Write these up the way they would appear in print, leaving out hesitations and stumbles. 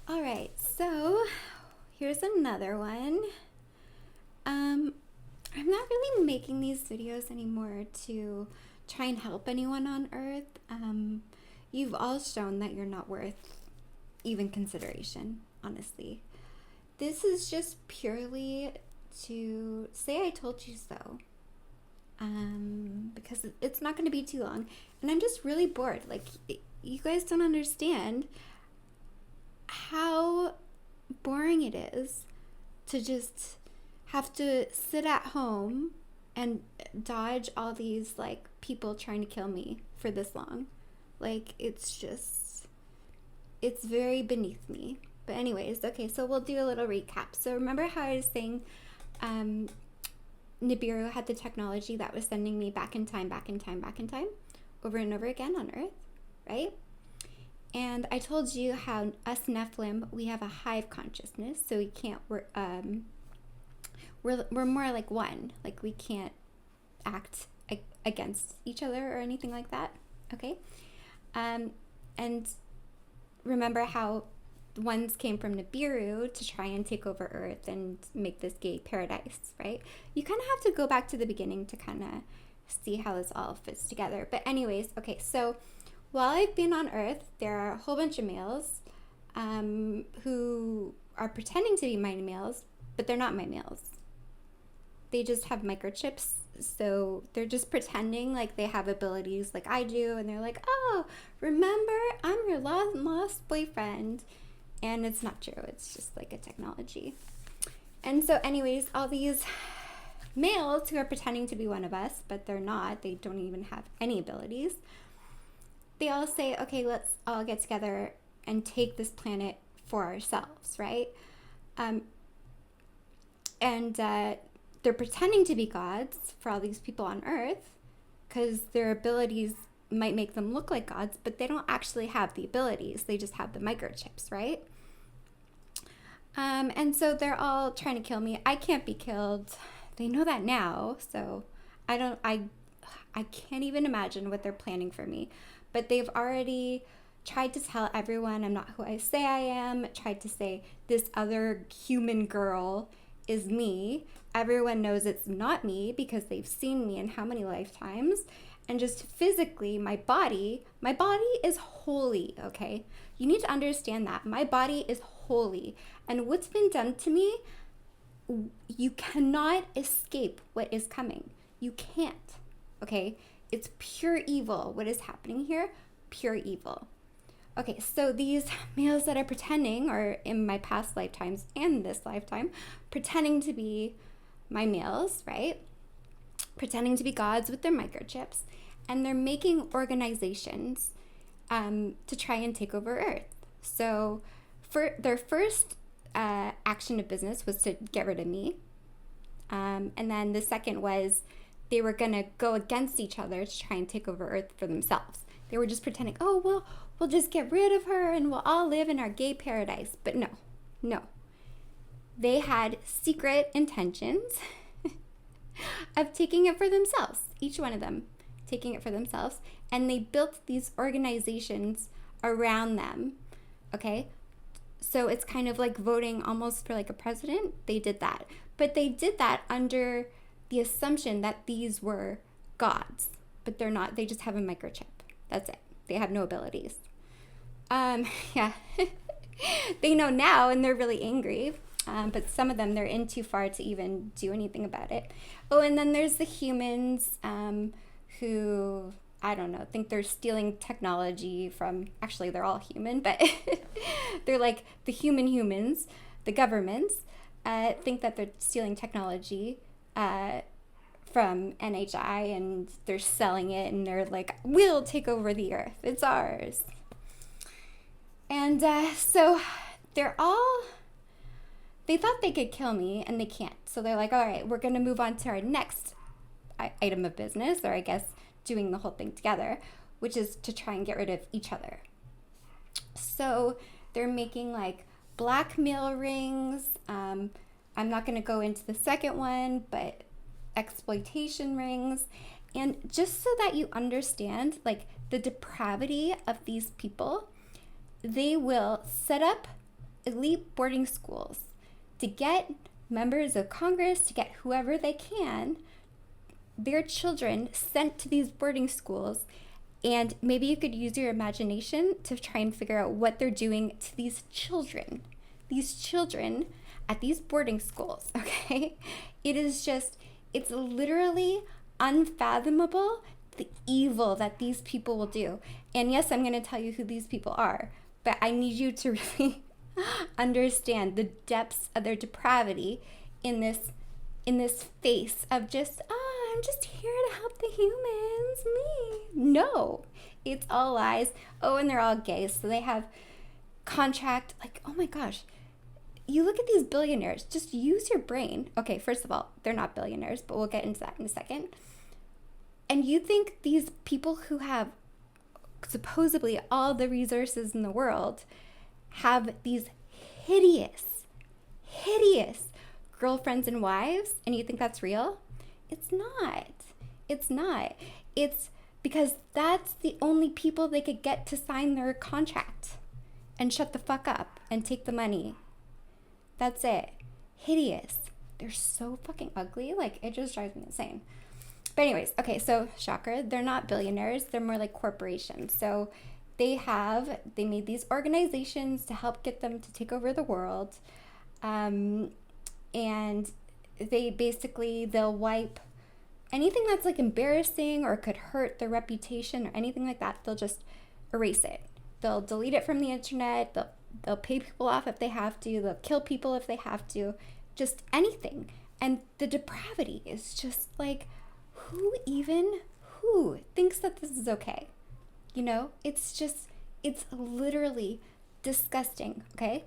All right, so here's another one. I'm not really making these videos anymore to try and help anyone on Earth. You've all shown that you're not worth even consideration, honestly. This is just purely to say I told you so. Because it's not going to be too long. And I'm just really bored. Like, you guys don't understand how boring it is to just have to sit at home and dodge all these like people trying to kill me for this long. Like, it's very beneath me. But anyways, okay, so we'll do a little recap. So remember how I was saying Nibiru had the technology that was sending me back in time, over and over again on Earth, right? And I told you how us Nephilim, we have a hive consciousness, so we can't, we're more like one. Like, we can't act against each other or anything like that, okay? And remember how ones came from Nibiru to try and take over Earth and make this gay paradise, right? You kind of have to go back to the beginning to kind of see how this all fits together. But anyways, okay, so while I've been on Earth, there are a whole bunch of males who are pretending to be my males, but they're not my males. They just have microchips, so they're just pretending like they have abilities like I do, and they're like, oh, remember, I'm your lost boyfriend. And it's not true. It's just like a technology. And so anyways, all these males who are pretending to be one of us, but they're not, they don't even have any abilities, they all say, okay, let's all get together and take this planet for ourselves, right? They're pretending to be gods for all these people on Earth because their abilities might make them look like gods, but they don't actually have the abilities. They just have the microchips, right? And so they're all trying to kill me. I can't be killed. They know that now, so I can't even imagine what they're planning for me. But they've already tried to tell everyone I'm not who I say I am, tried to say this other human girl is me. Everyone knows it's not me because they've seen me in how many lifetimes. And just physically, my body is holy, okay? You need to understand that. My body is holy. And what's been done to me, you cannot escape what is coming. You can't, okay? It's pure evil. What is happening here? Pure evil. Okay, so these males that are pretending, or in my past lifetimes and this lifetime, pretending to be my males, right? Pretending to be gods with their microchips, and they're making organizations to try and take over Earth. So for their first action of business was to get rid of me. And then the second was they were going to go against each other to try and take over Earth for themselves. They were just pretending, oh, well, we'll just get rid of her and we'll all live in our gay paradise. But no. They had secret intentions of taking it for themselves, each one of them taking it for themselves. And they built these organizations around them, okay? So it's kind of like voting almost for like a president. They did that. But they did that under the assumption that these were gods. But they're not. They just have a microchip. That's it. They have no abilities. Yeah. They know now and they're really angry. But some of them, they're in too far to even do anything about it. Oh, and then there's the humans who, I don't know, think they're stealing technology from, actually they're all human, but they're like the humans, the governments, think that they're stealing technology from NHI and they're selling it and they're like, we'll take over the Earth, it's ours. And so they thought they could kill me and they can't. So they're like, all right, we're going to move on to our next item of business, or I guess doing the whole thing together, which is to try and get rid of each other. So they're making like blackmail rings. I'm not going to go into the second one, but exploitation rings. And just so that you understand like the depravity of these people, they will set up elite boarding schools to get members of Congress, to get whoever they can, their children sent to these boarding schools. And maybe you could use your imagination to try and figure out what they're doing to these children at these boarding schools, okay? It's literally unfathomable the evil that these people will do. And yes, I'm going to tell you who these people are, but I need you to really understand the depths of their depravity in this face of just, I'm just here to help the humans, me. No, it's all lies. Oh, and they're all gay, so they have contract, like, oh my gosh. You look at these billionaires, just use your brain. Okay, first of all, they're not billionaires, but we'll get into that in a second. And you think these people who have supposedly all the resources in the world have these hideous girlfriends and wives, and you think that's real? It's not. It's not. It's because that's the only people they could get to sign their contract and shut the fuck up and take the money. That's it. Hideous. They're so fucking ugly. Like, it just drives me insane. But anyways, okay, so shocker, they're not billionaires. They're more like corporations. So they made these organizations to help get them to take over the world. And they'll wipe anything that's like embarrassing or could hurt their reputation or anything like that. They'll just erase it. They'll delete it from the internet. They'll pay people off if they have to. They'll kill people if they have to. Just anything. And the depravity is just like, who thinks that this is okay? You know, it's literally disgusting, okay?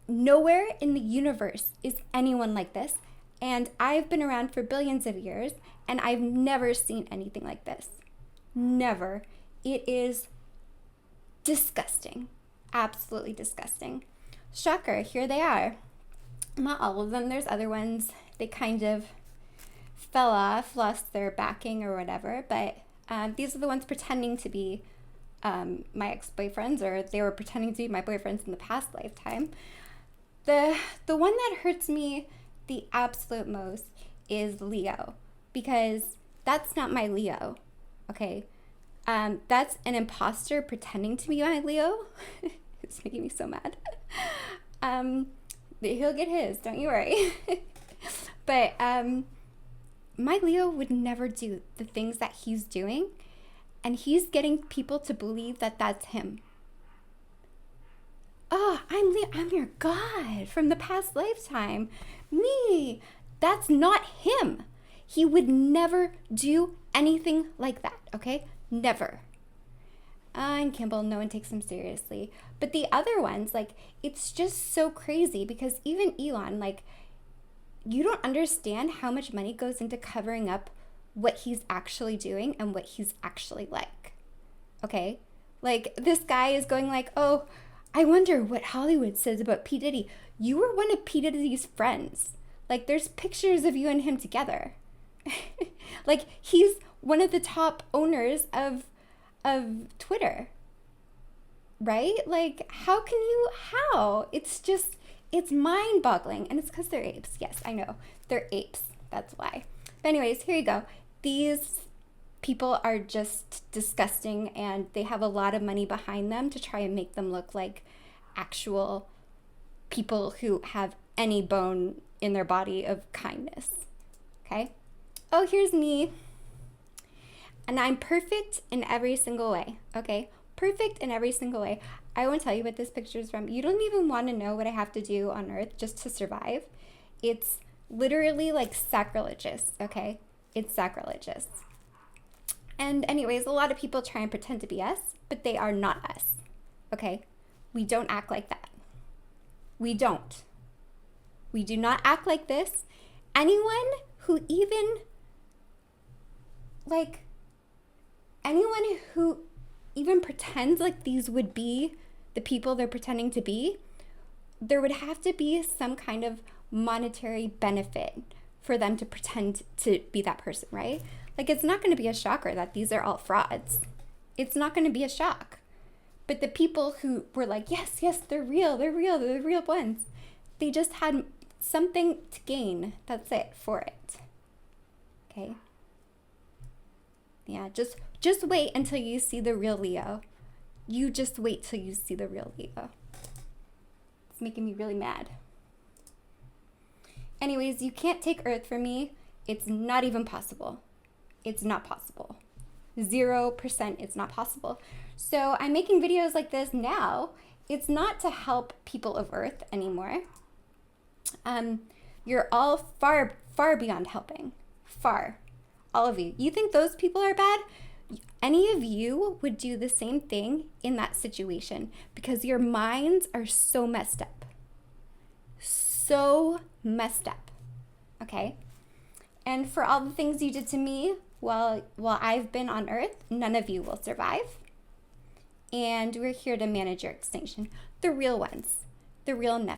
Nowhere in the universe is anyone like this. And I've been around for billions of years, and I've never seen anything like this. Never. It is disgusting. Absolutely disgusting. Shocker, here they are. Not all of them. There's other ones. They kind of fell off, lost their backing or whatever. But these are the ones pretending to be my ex-boyfriends, or they were pretending to be my boyfriends in the past lifetime. The one that hurts me the absolute most is Leo, because that's not my Leo, okay? That's an imposter pretending to be my Leo. It's making me so mad. He'll get his, don't you worry. But my Leo would never do the things that he's doing, and he's getting people to believe that that's him. Oh, I'm Leo. I'm your God from the past lifetime. Me. That's not him. He would never do anything like that, okay? Never. And Kimball, no one takes him seriously. But the other ones, like, it's just so crazy because even Elon, like, you don't understand how much money goes into covering up what he's actually doing and what he's actually like, okay? Like, this guy is going like, oh, I wonder what Hollywood says about P. Diddy. You were one of P. Diddy's friends. Like, there's pictures of you and him together. Like, he's one of the top owners of Twitter, right? Like, how? It's mind-boggling. And it's because they're apes. Yes, I know. They're apes. That's why. But anyways, here you go. These people are just disgusting, and they have a lot of money behind them to try and make them look like actual people who have any bone in their body of kindness. Okay? Oh, here's me. And I'm perfect in every single way. Okay? Perfect in every single way. I won't tell you what this picture is from. You don't even want to know what I have to do on Earth just to survive. It's literally like sacrilegious. Okay? It's sacrilegious. And anyways, a lot of people try and pretend to be us, but they are not us, okay? We don't act like that. We don't. We do not act like this. Anyone who pretends like these would be the people they're pretending to be, there would have to be some kind of monetary benefit for them to pretend to be that person, right? Like, it's not going to be a shocker that these are all frauds. It's not going to be a shock. But the people who were like, yes, yes, they're real, they're the real ones, they just had something to gain. That's it for it. Okay? Yeah, just wait until you see the real Leo. You just wait till you see the real Leo. It's making me really mad. Anyways, you can't take Earth from me. It's not even possible. It's not possible. 0%, it's not possible. So I'm making videos like this now. It's not to help people of Earth anymore. You're all far, far beyond helping. Far. All of you. You think those people are bad? Any of you would do the same thing in that situation because your minds are so messed up. So messed up. Okay? And for all the things you did to me while I've been on Earth, none of you will survive. And we're here to manage your extinction. The real ones. The real